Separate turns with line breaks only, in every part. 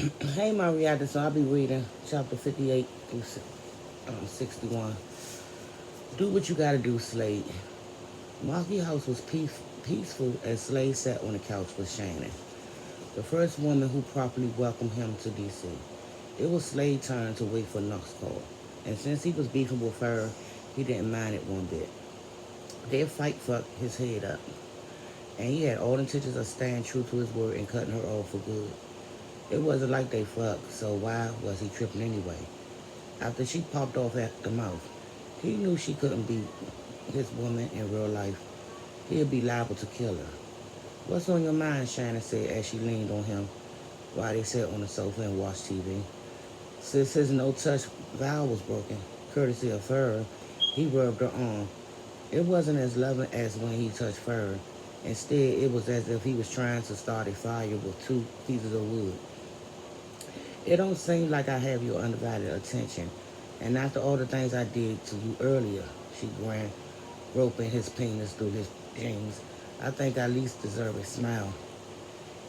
Hey, my reactor. So I'll be reading chapter 58 through 61. Do what you gotta do, Slade. Marky House was peaceful as Slade sat on the couch with Shannon, the first woman who properly welcomed him to D.C. It was Slade's turn to wait for Knox call, and since he was beefing with her, he didn't mind it one bit. Their fight fucked his head up, and he had all intentions of staying true to his word and cutting her off for good. It wasn't like they fucked, so why was he tripping anyway? After she popped off at the mouth, he knew she couldn't be his woman in real life. He'd be liable to kill her. What's on your mind, Shannon said as she leaned on him while they sat on the sofa and watched TV. Since his no-touch vow was broken, courtesy of Fur, he rubbed her arm. It wasn't as loving as when he touched Fur. Instead, it was as if he was trying to start a fire with two pieces of wood. It don't seem like I have your undivided attention. And after all the things I did to you earlier, she grinned, groping his penis through his jeans, I think I at least deserve a smile.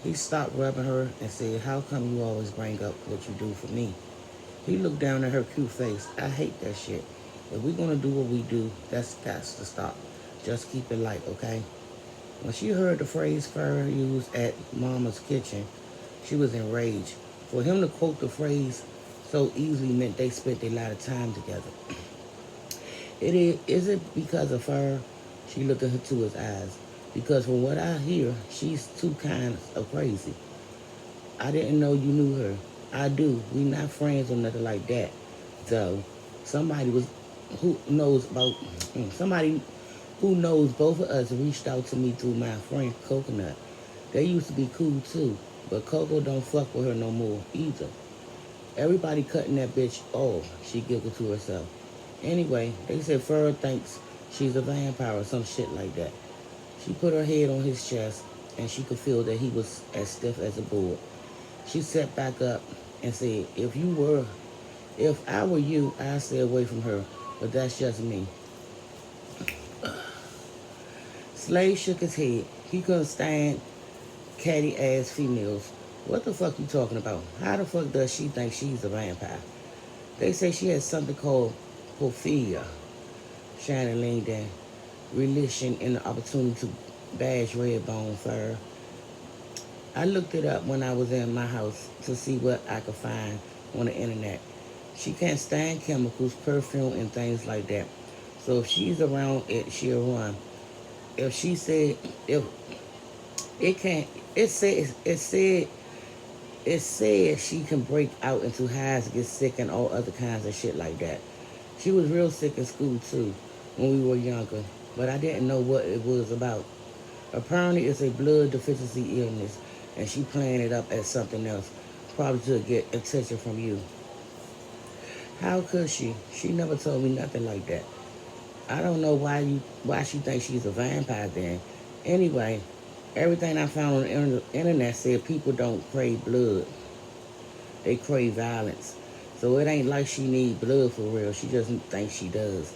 He stopped rubbing her and said, how come you always bring up what you do for me? He looked down at her cute face. I hate that shit. If we're gonna do what we do, that's got to stop. Just keep it light, okay? When she heard the phrase Farrah used at Mama's kitchen, she was enraged. For him to quote the phrase so easily meant they spent a lot of time together. Is it because of her? She looked at her to his eyes. Because from what I hear, she's two kinds of crazy. I didn't know you knew her. I do. We not friends or nothing like that. So somebody was who knows about somebody who knows both of us reached out to me through my friend Coconut. They used to be cool too, but Coco don't fuck with her no more either. Everybody cutting that bitch off, she giggled to herself. Anyway, they said Fur thinks she's a vampire or some shit like that. She put her head on his chest, and she could feel that he was as stiff as a board. She sat back up and said, if I were you, I'd stay away from her, but that's just me. Slade shook his head. He couldn't stand catty ass females. What the fuck you talking about? How the fuck does she think she's a vampire? They say she has something called porphyria. Shannon leaned in, relishing in the opportunity to bash Redbone fur. I looked it up when I was in my house to see what I could find on the internet. She can't stand chemicals, perfume, and things like that. So if she's around it, she'll run. If she said, if it can't, it said she can break out into hives, get sick, and all other kinds of shit like that. She was real sick in school too when we were younger, but I didn't know what it was about. Apparently, it's a blood deficiency illness, and she playing it up as something else, probably to get attention from you. How could she? She never told me nothing like that. I don't know why she thinks she's a vampire then. Anyway, everything I found on the internet said people don't crave blood. They crave violence. So it ain't like she need blood for real. She doesn't think she does.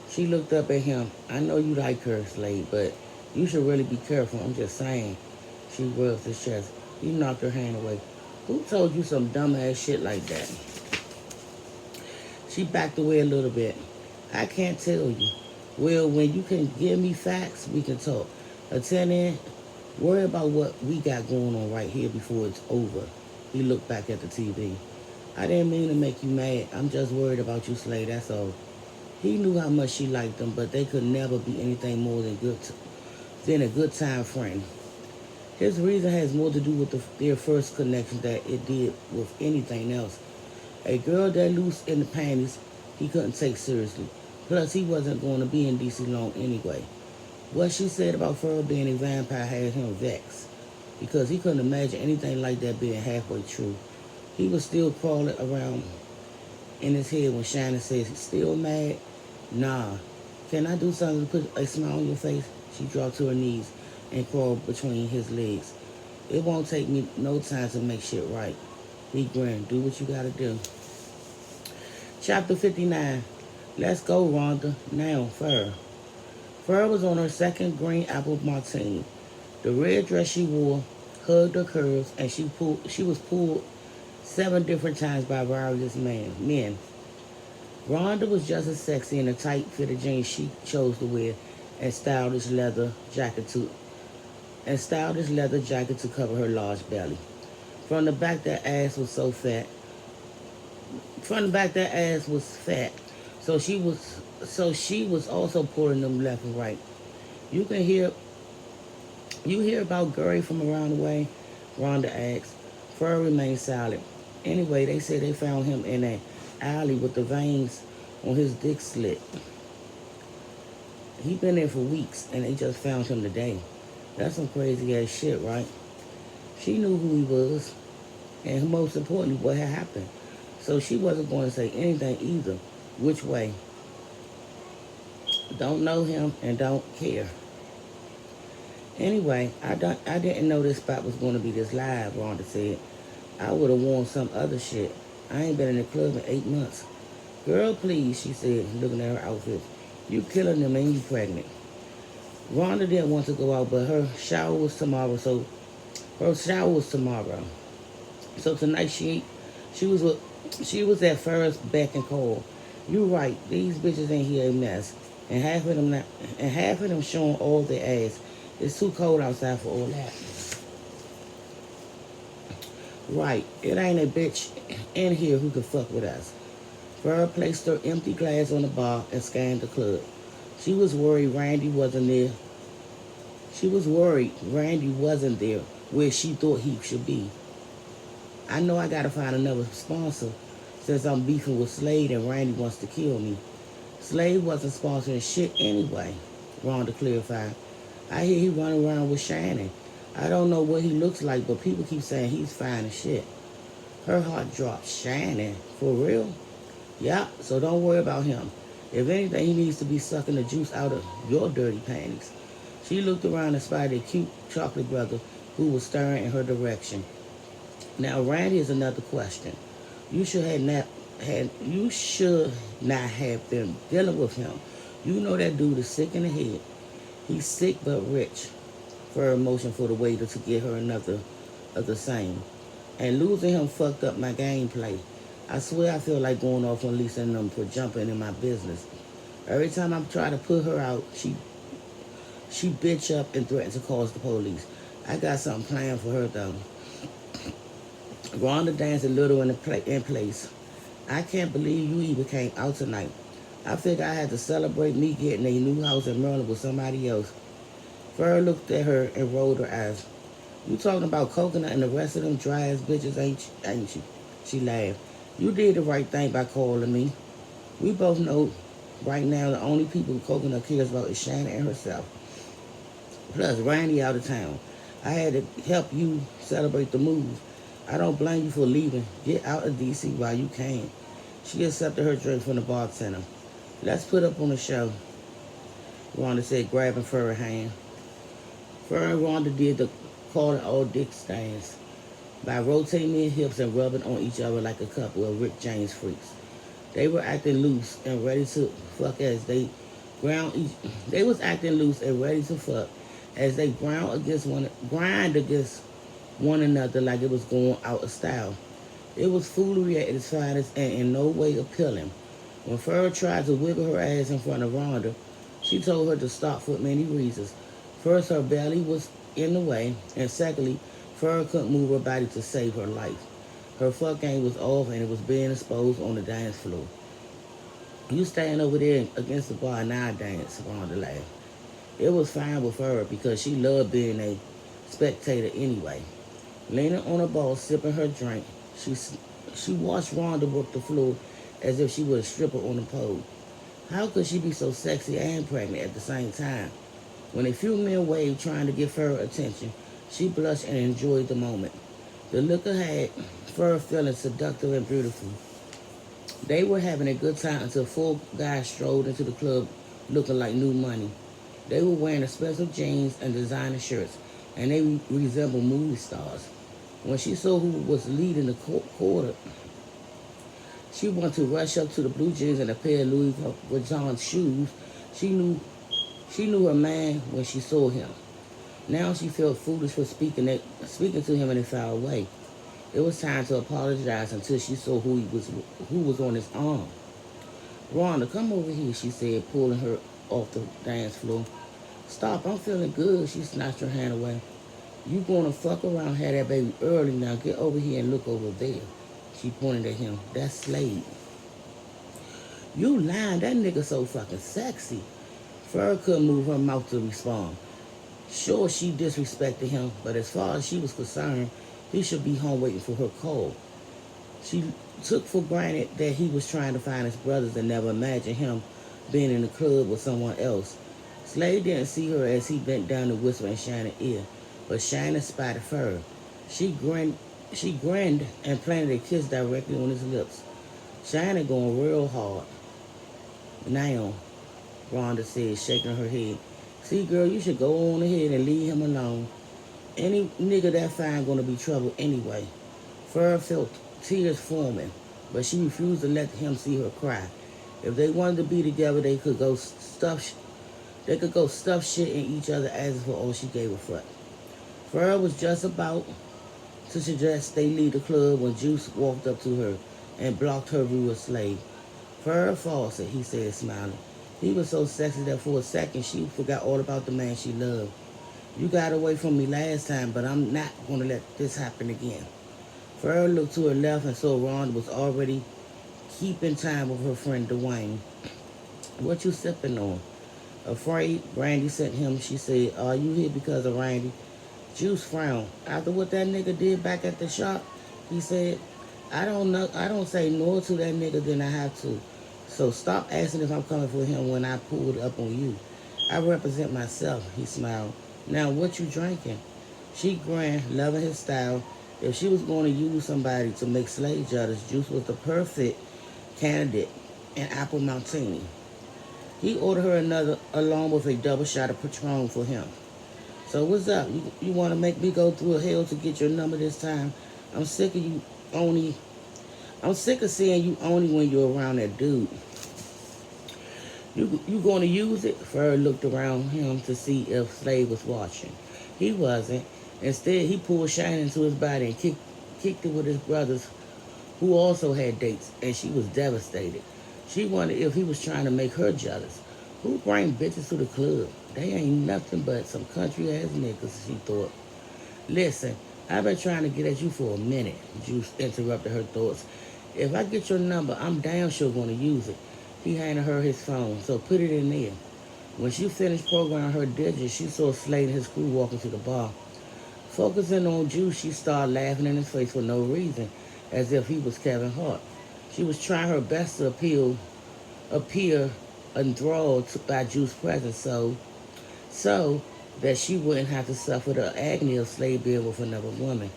She looked up at him. I know you like her, Slade, but you should really be careful. I'm just saying. She rubbed his chest. He knocked her hand away. Who told you some dumbass shit like that? She backed away a little bit. I can't tell you. Well, when you can give me facts, we can talk. Until then, worry about what we got going on right here before it's over. He looked back at the TV. I didn't mean to make you mad. I'm just worried about you, Slade, that's all. He knew how much she liked him, but they could never be anything more than a good time friend. His reason has more to do with their first connection than it did with anything else. A girl that loose in the panties, he couldn't take seriously. Plus, he wasn't going to be in D.C. long anyway. What she said about Fur being a vampire had him vexed, because he couldn't imagine anything like that being halfway true. He was still crawling around in his head when Shannon says he's still mad. Nah. Can I do something to put a smile on your face? She dropped to her knees and crawled between his legs. It won't take me no time to make shit right. He grinned. Do what you gotta do. Chapter 59. Let's go, Rhonda. Now, Fur. Fur was on her second green apple martini. The red dress she wore hugged her curves, and she was pulled 7 different times by various men. Rhonda was just as sexy in the tight-fitted jeans she chose to wear and stylish leather jacket to cover her large belly. From the back, that ass was so fat. From the back, that ass was fat. So she was also pulling them left and right. You can hear you hear about Gary from around the way? Rhonda asked. Fur remained silent. Anyway, they said they found him in an alley with the veins on his dick slit. He been there for weeks, and they just found him today. That's some crazy ass shit, right? She knew who he was, and most importantly, what had happened. So she wasn't going to say anything either. Which way? Don't know him and don't care. Anyway, I didn't know this spot was going to be this live, Rhonda said. I would have worn some other shit. I ain't been in the club in 8 months. Girl, please, she said, looking at her outfit. You killing them and you pregnant. Rhonda didn't want to go out, but her shower was tomorrow, So tonight she was at first beck and call. You right, these bitches ain't here a mess. And half of them showing all their ass. It's too cold outside for all that. Right, it ain't a bitch in here who can fuck with us. Farrah placed her empty glass on the bar and scanned the club. She was worried Randy wasn't there. She was worried Randy wasn't there where she thought he should be. I know I gotta find another sponsor since I'm beefing with Slade and Randy wants to kill me. Slade wasn't sponsoring shit anyway, Rhonda clarified. I hear he running around with Shannon. I don't know what he looks like, but people keep saying he's fine as shit. Her heart dropped. Shannon? For real? Yeah, so don't worry about him. If anything, he needs to be sucking the juice out of your dirty panties. She looked around and spotted a cute chocolate brother who was staring in her direction. Now, Randy is another question. You should not have been dealing with him. You know that dude is sick in the head. He's sick but rich. For her motion for the waiter to get her another of the same. And losing him fucked up my gameplay. I swear I feel like going off on Lisa and them for jumping in my business. Every time I try to put her out, she bitch up and threatens to call the police. I got something planned for her though. Rhonda danced a little in place. I can't believe you even came out tonight. I figured I had to celebrate me getting a new house in Maryland with somebody else. Fur looked at her and rolled her eyes. You talking about Coconut and the rest of them dry ass bitches, ain't you? She laughed. You did the right thing by calling me. We both know right now the only people Coconut cares about is Shannon and herself. Plus, Randy out of town. I had to help you celebrate the move. I don't blame you for leaving. Get out of D.C. while you can. She accepted her drink from the bartender. Let's put up on the show, Rhonda said, grabbing Fur's hand. Fur and Rhonda did the call it all dick stance by rotating their hips and rubbing on each other like a couple of Rick James freaks. They were acting loose and ready to fuck as they ground each. They was acting loose and ready to fuck as they grind against one another like it was going out of style. It was foolery at its finest and in no way appealing. When Fur tried to wiggle her ass in front of Rhonda, she told her to stop for many reasons. First, her belly was in the way, and secondly, Fur couldn't move her body to save her life. Her fuck game was off and it was being exposed on the dance floor. You stand over there against the bar and I dance, Rhonda laughed. It was fine with her because she loved being a spectator anyway. Leaning on her ball, sipping her drink, she watched Rhonda work the floor as if she was a stripper on a pole. How could she be so sexy and pregnant at the same time? When a few men waved trying to give her attention, she blushed and enjoyed the moment. The liquor had Fur feeling seductive and beautiful. They were having a good time until four guys strolled into the club looking like new money. They were wearing expensive jeans and designer shirts, and they resembled movie stars. When she saw who was leading the quarter, she wanted to rush up to the blue jeans and a pair of Louis Vuitton shoes. She knew her man when she saw him. Now she felt foolish for speaking to him in a foul way. It was time to apologize until she saw who was on his arm. Rhonda, come over here, she said, pulling her off the dance floor. Stop, I'm feeling good, she snatched her hand away. You gonna fuck around, have that baby early now. Get over here and look over there. She pointed at him. That's Slade. You lying, that nigga so fucking sexy. Fur couldn't move her mouth to respond. Sure, she disrespected him, but as far as she was concerned, he should be home waiting for her call. She took for granted that he was trying to find his brothers and never imagined him being in the club with someone else. Slade didn't see her as he bent down to whisper in Shannon's ear, but Shannon spotted Fur. She grinned and planted a kiss directly on his lips. Shannon going real hard. Now, Rhonda said, shaking her head. See, girl, you should go on ahead and leave him alone. Any nigga that fine gonna be trouble anyway. Fur felt tears forming, but she refused to let him see her cry. If they wanted to be together, they could go stuff shit in each other's asses for all she gave a fuck. Fur was just about to suggest they leave the club when Juice walked up to her and blocked her view of Slade. Fur Fawcett, he said, smiling. He was so sexy that for a second she forgot all about the man she loved. You got away from me last time, but I'm not going to let this happen again. Fur looked to her left and saw Ron was already keeping time with her friend Dwayne. What you sipping on? Afraid Randy sent him, she said, are you here because of Randy? Juice frowned. After what that nigga did back at the shop, he said, I don't say no to that nigga than I have to. So stop asking if I'm coming for him when I pulled up on you. I represent myself, he smiled. Now what you drinking? She grinned, loving his style. If she was going to use somebody to make Slade jealous, Juice was the perfect candidate, an apple martini. He ordered her another along with a double shot of Patron for him. So what's up? You want to make me go through hell to get your number this time? I'm sick of seeing you only when you're around that dude. You going to use it? Fur looked around him to see if Slade was watching. He wasn't. Instead, he pulled Shannon into his body and kicked it with his brothers, who also had dates, and she was devastated. She wondered if he was trying to make her jealous. Who bring bitches to the club? They ain't nothing but some country-ass niggas, she thought. Listen, I've been trying to get at you for a minute, Juice interrupted her thoughts. If I get your number, I'm damn sure going to use it. He handed her his phone, so put it in there. When she finished programming her digits, she saw Slade and his crew walking to the bar. Focusing on Juice, she started laughing in his face for no reason, as if he was Kevin Hart. She was trying her best to appear enthralled by Juice's presence so that she wouldn't have to suffer the agony of Slade being with another woman.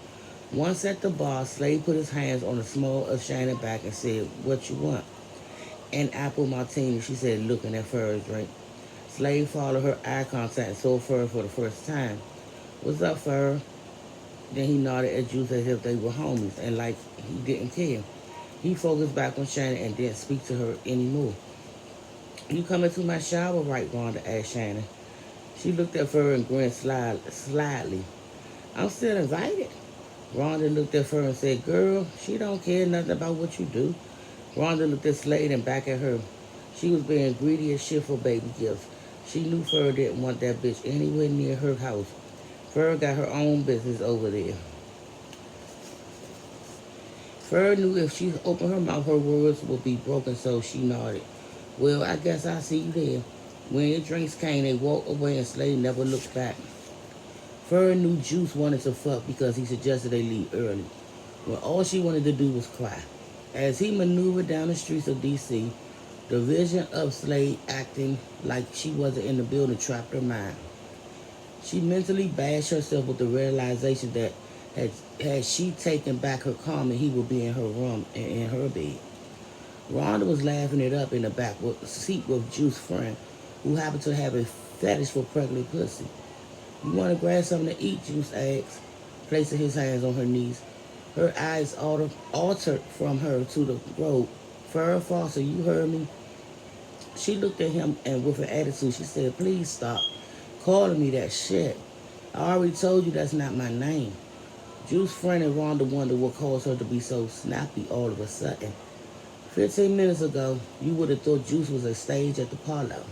Once at the bar, Slade put his hands on the small of Shannon's back and said, what you want? An apple martini, she said, looking at Fur's drink. Slade followed her eye contact and saw Fur for the first time. What's up, Fur? Then he nodded at Juice as if they were homies, and like he didn't care. He focused back on Shannon and didn't speak to her anymore. You coming to my shower, right, Rhonda asked Shannon. She looked at Fur and grinned slyly. I'm still invited. Rhonda looked at Fur and said, girl, she don't care nothing about what you do. Rhonda looked at Slade and back at her. She was being greedy as shit for baby gifts. She knew Fur didn't want that bitch anywhere near her house. Fur got her own business over there. Fur knew if she opened her mouth, her words would be broken, so she nodded. Well, I guess I'll see you there. When your drinks came, they walked away and Slade never looked back. Fur knew Juice wanted to fuck because he suggested they leave early, when all she wanted to do was cry. As he maneuvered down the streets of D.C., the vision of Slade acting like she wasn't in the building trapped her mind. She mentally bashed herself with the realization that had she taken back her calm and he would be in her room and in her bed. Rhonda was laughing it up in the back seat with Juice's friend, who happened to have a fetish for pregnant pussy. You want to grab something to eat, Juice asked, placing his hands on her knees. Her eyes altered from her to the road. Farrah Fawcett, you heard me? She looked at him and with an attitude, she said, please stop calling me that shit. I already told you that's not my name. Juice's friend and Rhonda wondered what caused her to be so snappy all of a sudden. 15 minutes ago, you would have thought Juice was a stage at the parlor.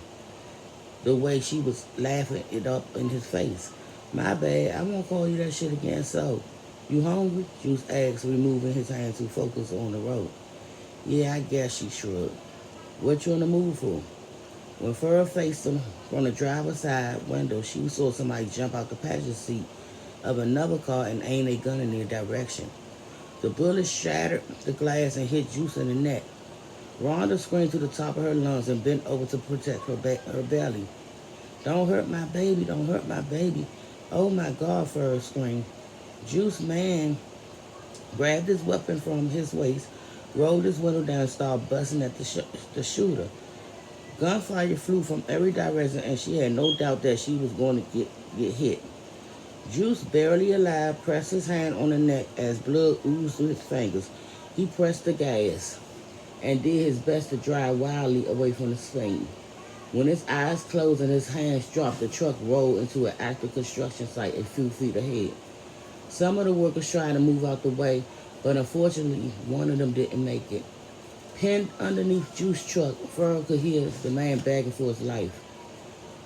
The way she was laughing it up in his face. My bad, I won't call you that shit again, so. You hungry? Juice asked, removing his hand to focus on the road. Yeah, I guess, she shrugged. What you in the mood for? When Fur faced him from the driver's side window, she saw somebody jump out the passenger seat of another car and aim a gun in their direction. The bullet shattered the glass and hit Juice in the neck. Rhonda screamed to the top of her lungs and bent over to protect her belly. Don't hurt my baby, don't hurt my baby. Oh my God, Fur screamed. Juice man grabbed his weapon from his waist, rolled his window down and started busting at the shooter. Gunfire flew from every direction and she had no doubt that she was going to get hit. Juice, barely alive, pressed his hand on the neck as blood oozed through his fingers. He pressed the gas and did his best to drive wildly away from the scene. When his eyes closed and his hands dropped, the truck rolled into an active construction site a few feet ahead. Some of the workers tried to move out the way, but unfortunately, one of them didn't make it. Pinned underneath Juice's truck, Fur could hear the man begging for his life.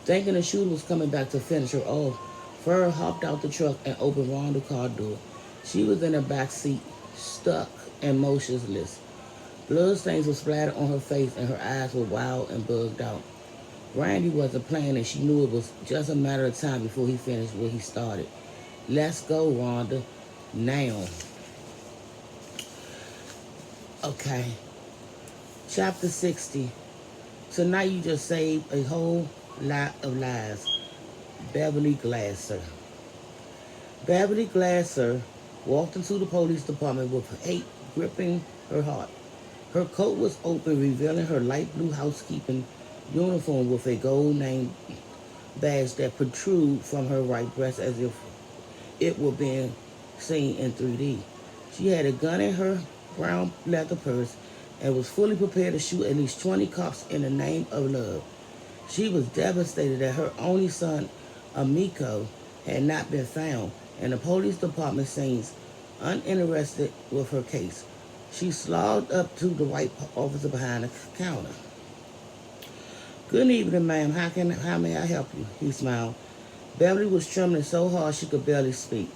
Thinking the shooter was coming back to finish her off, Fur hopped out the truck and opened Rhonda's car door. She was in the back seat, stuck and motionless. Blood stains were splattered on her face and her eyes were wild and bugged out. Randy wasn't playing and she knew it was just a matter of time before he finished what he started. Let's go, Rhonda. Now. Okay. Chapter 60. Tonight you just saved a whole lot of lives. Beverly Glasser. Beverly Glasser walked into the police department with hate gripping her heart. Her coat was open, revealing her light blue housekeeping uniform with a gold name badge that protruded from her right breast as if it were being seen in 3D. She had a gun in her brown leather purse and was fully prepared to shoot at least 20 cops in the name of love. She was devastated that her only son, Amico, had not been found, and the police department seems uninterested with her case. She slogged up to the white officer behind the counter. Good evening, ma'am. How may I help you? He smiled. Beverly was trembling so hard she could barely speak.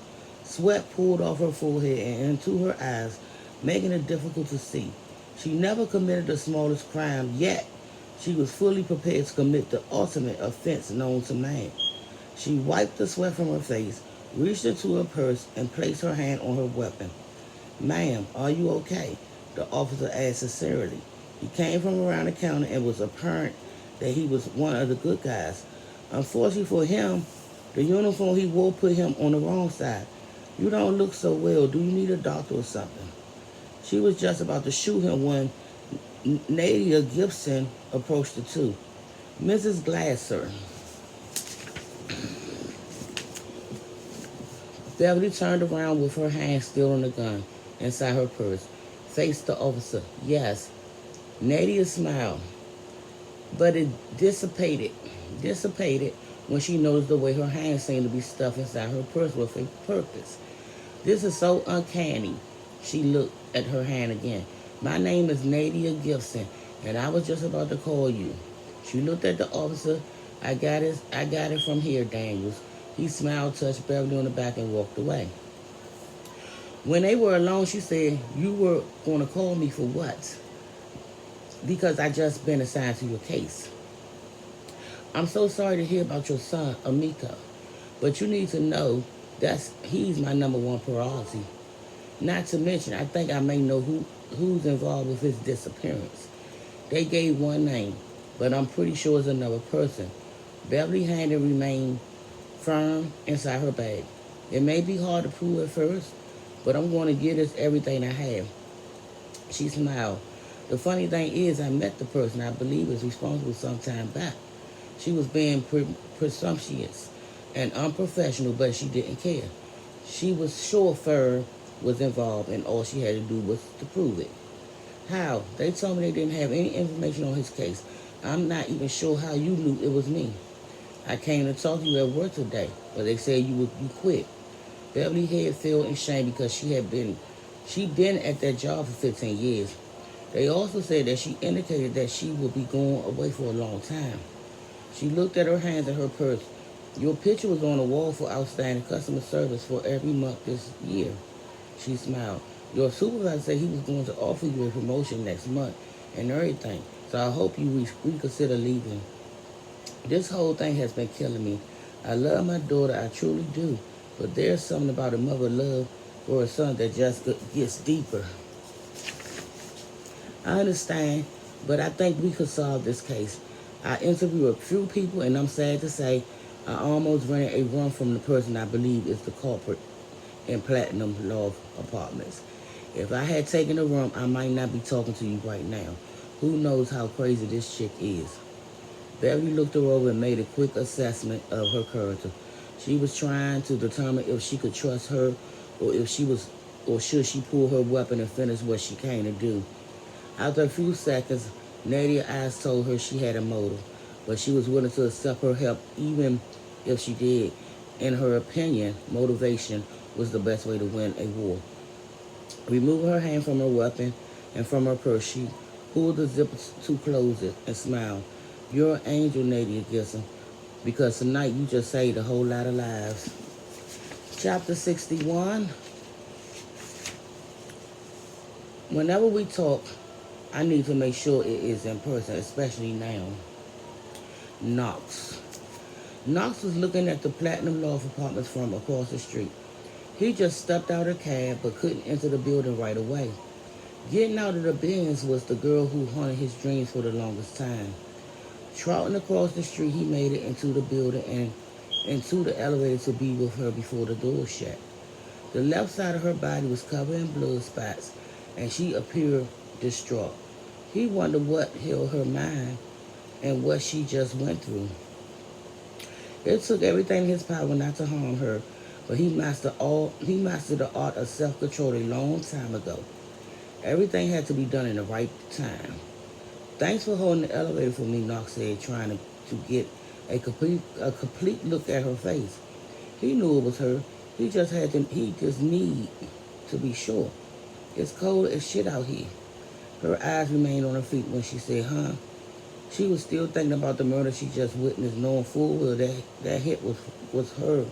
Sweat poured off her forehead and into her eyes, making it difficult to see. She never committed the smallest crime, yet she was fully prepared to commit the ultimate offense known to man. She wiped the sweat from her face, reached into her purse, and placed her hand on her weapon. Ma'am, are you okay? The officer asked sincerely. He came from around the counter and it was apparent that he was one of the good guys. Unfortunately for him, the uniform he wore put him on the wrong side. You don't look so well. Do you need a doctor or something? She was just about to shoot him when Nadia Gibson approached the two. Mrs. Glasser. Beverly turned around with her hand still on the gun inside her purse, faced the officer. Yes. Nadia smiled, but it dissipated when she noticed the way her hand seemed to be stuffed inside her purse with a purpose. This is so uncanny. She looked at her hand again. My name is Nadia Gibson, and I was just about to call you. She looked at the officer. I got it from here, Daniels. He smiled, touched Beverly on the back, and walked away. When they were alone, she said, you were going to call me for what? Because I just been assigned to your case. I'm so sorry to hear about your son, Amico. But you need to know he's my number one priority. Not to mention, I think I may know who's involved with his disappearance. They gave one name, but I'm pretty sure it's another person. Beverly's hand remained firm inside her bag. It may be hard to prove at first, but I'm going to give this everything I have. She smiled. The funny thing is, I met the person I believe is responsible some time back. She was being presumptuous and unprofessional, but she didn't care. She was sure Fur was involved, and all she had to do was to prove it. How? They told me they didn't have any information on his case. I'm not even sure how you knew it was me. I came to talk to you at work today, but they said you quit. Beverly head fell in shame because she'd been at that job for 15 years. They also said that she indicated that she would be going away for a long time. She looked at her hands and her purse. Your picture was on the wall for outstanding customer service for every month this year. She smiled. Your supervisor said he was going to offer you a promotion next month and everything. So I hope you reconsider leaving. This whole thing has been killing me. I love my daughter, I truly do. But there's something about a mother's love for her son that just gets deeper. I understand, but I think we could solve this case. I interviewed a few people, and I'm sad to say I almost rented a room from the person I believe is the culprit in Platinum Love Apartments. If I had taken the room, I might not be talking to you right now. Who knows how crazy this chick is? Beverly looked her over and made a quick assessment of her character. She was trying to determine if she could trust her or should she pull her weapon and finish what she came to do. After a few seconds, Nadia's eyes told her she had a motive, but she was willing to accept her help even if she did. In her opinion, motivation was the best way to win a war. Removing her hand from her weapon and from her purse, she pulled the zipper to close it and smiled. You're an angel, Nadia Gibson, because tonight you just saved a whole lot of lives. Chapter 61. Whenever we talk, I need to make sure it is in person, especially now. Knox. Knox was looking at the Platinum Loft Apartments from across the street. He just stepped out of a cab but couldn't enter the building right away. Getting out of the Benz was the girl who haunted his dreams for the longest time. Trotting across the street, he made it into the building and into the elevator to be with her before the door shut. The left side of her body was covered in blood spots, and she appeared distraught. He wondered what held her mind and what she just went through. It took everything in his power not to harm her, but he mastered the art of self-control a long time ago. Everything had to be done in the right time. Thanks for holding the elevator for me, Knox said, trying to get a complete look at her face. He knew it was her. He just need to be sure. It's cold as shit out here. Her eyes remained on her feet when she said, huh? She was still thinking about the murder she just witnessed, knowing full well that hit was her.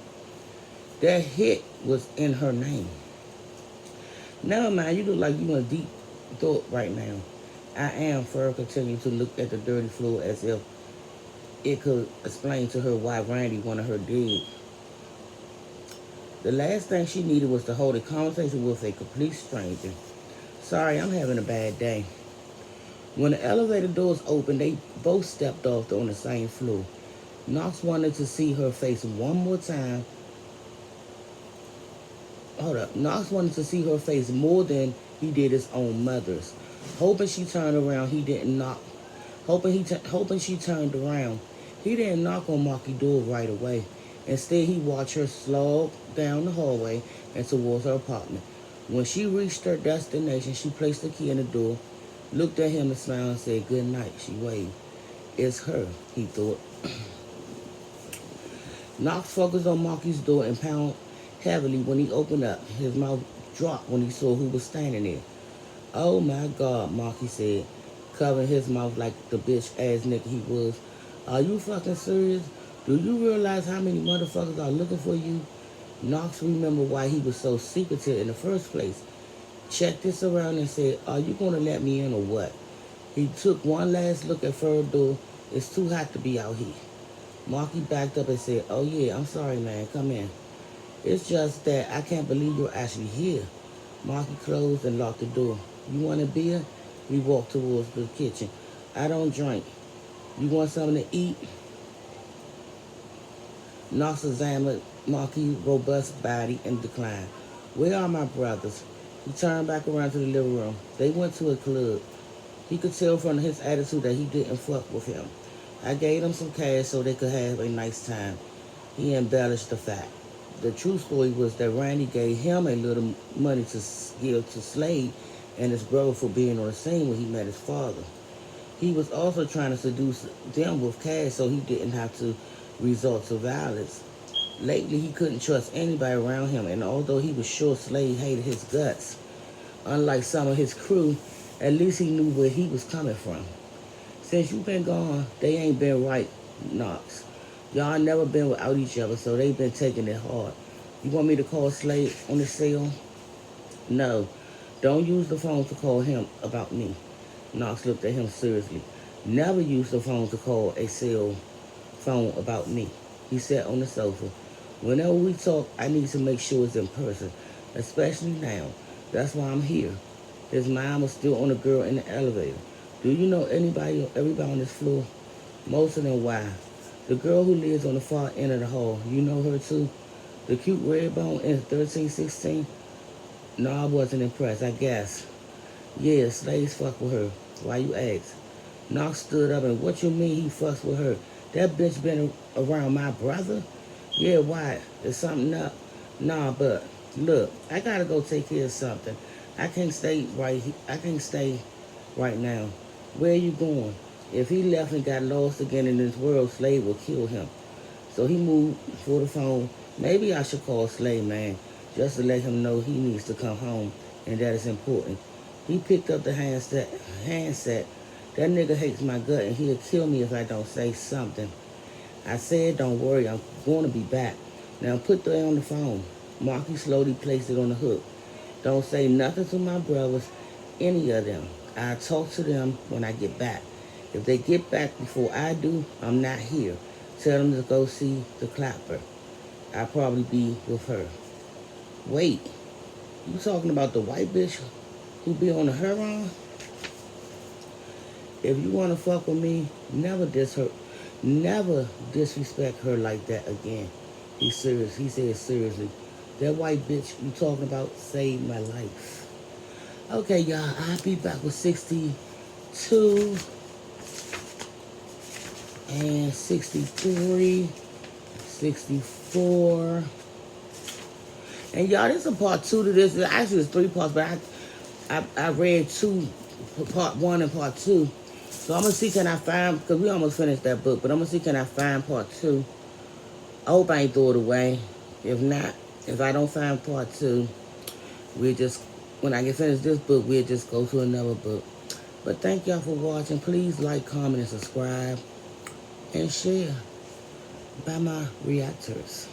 That hit was in her name. Never mind, you look like you in a deep thought right now. I am, Fur continued to look at the dirty floor as if it could explain to her why Randy wanted her dead. The last thing she needed was to hold a conversation with a complete stranger. Sorry, I'm having a bad day. When the elevator doors opened, they both stepped off on the same floor. Knox wanted to see her face one more time. Knox wanted to see her face more than he did his own mother's. Hoping she turned around, he didn't knock. Hoping she turned around, he didn't knock on Marky's door right away. Instead, he watched her slog down the hallway and towards her apartment. When she reached her destination, she placed the key in the door, looked at him and smiled and said, good night. She waved. It's her, he thought. Knox focused on Marky's door and pounded heavily when he opened up. His mouth dropped when he saw who was standing there. Oh my God, Marky said, covering his mouth like the bitch-ass nigga he was. Are you fucking serious? Do you realize how many motherfuckers are looking for you? Knox remembered why he was so secretive in the first place. Checked this around and said, are you going to let me in or what? He took one last look at Fur's door. It's too hot to be out here. Marky backed up and said, oh yeah, I'm sorry, man. Come in. It's just that I can't believe you're actually here. Marky closed and locked the door. You want a beer? We walked towards the kitchen. I don't drink. You want something to eat? Knox examined Marky's robust body and declined. Where are my brothers? He turned back around to the living room. They went to a club. He could tell from his attitude that he didn't fuck with him. I gave them some cash so they could have a nice time. He embellished the fact. The true story was that Randy gave him a little money to give to Slade and his brother for being on the scene when he met his father. He was also trying to seduce them with cash so he didn't have to resort to violence. Lately, he couldn't trust anybody around him, and although he was sure Slade hated his guts, unlike some of his crew, at least he knew where he was coming from. Since you been gone, they ain't been right, Knox. Y'all never been without each other, so they been taking it hard. You want me to call Slade on the cell? No. Don't use the phone to call him about me. Knox looked at him seriously. Never use the phone to call a cell phone about me. He sat on the sofa. Whenever we talk, I need to make sure it's in person, especially now. That's why I'm here. His mind was still on the girl in the elevator. Do you know everybody on this floor? Most of them, why? The girl who lives on the far end of the hall, you know her too? The cute Redbone in 1316? No, I wasn't impressed, I guess. Yeah, slaves fuck with her. Why you ask? Knox stood up and what you mean he fucks with her? That bitch been around my brother? Yeah, why? Is something up? Nah, but look, I gotta go take care of something. I can't stay right now. Where are you going? If he left and got lost again in this world, Slade will kill him. So he moved for the phone. Maybe I should call Slade, man, just to let him know he needs to come home and that is important. He picked up the handset. That nigga hates my gut and he'll kill me if I don't say something. I said, don't worry, I'm going to be back. Now put that on the phone. Marky slowly placed it on the hook. Don't say nothing to my brothers, any of them. I'll talk to them when I get back. If they get back before I do, I'm not here. Tell them to go see the clapper. I'll probably be with her. Wait, you talking about the white bitch who be on the Huron? If you want to fuck with me, never disrespect her like that again. He's serious. He said seriously. That white bitch you talking about saved my life. Okay, y'all, I'll be back with 62 and 63, 64. And y'all, this is a part 2 to this. Actually, it's 3 parts, but I read 2, part 1 and part 2. So I'm going to see can I find, because we almost finished that book, but I'm going to see can I find part 2. I hope I ain't throw it away. If not, if I don't find part 2, when I get finished this book, we'll just go to another book. But thank y'all for watching. Please like, comment, and subscribe. And share by my reactors.